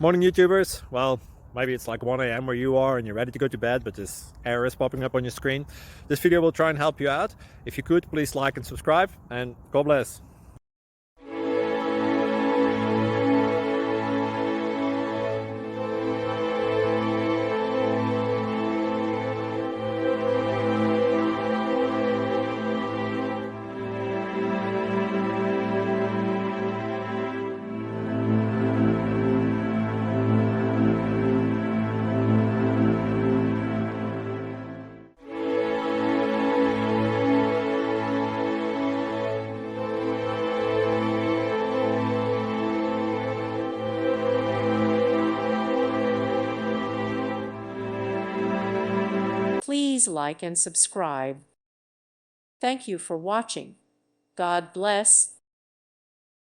Morning, YouTubers. Well, maybe it's like 1 a.m. where you are and you're ready to go to bed, but this error is popping up on your screen. This video will try and help you out. If you could, please like and subscribe, and God bless. Please like and subscribe. Thank you for watching. God bless.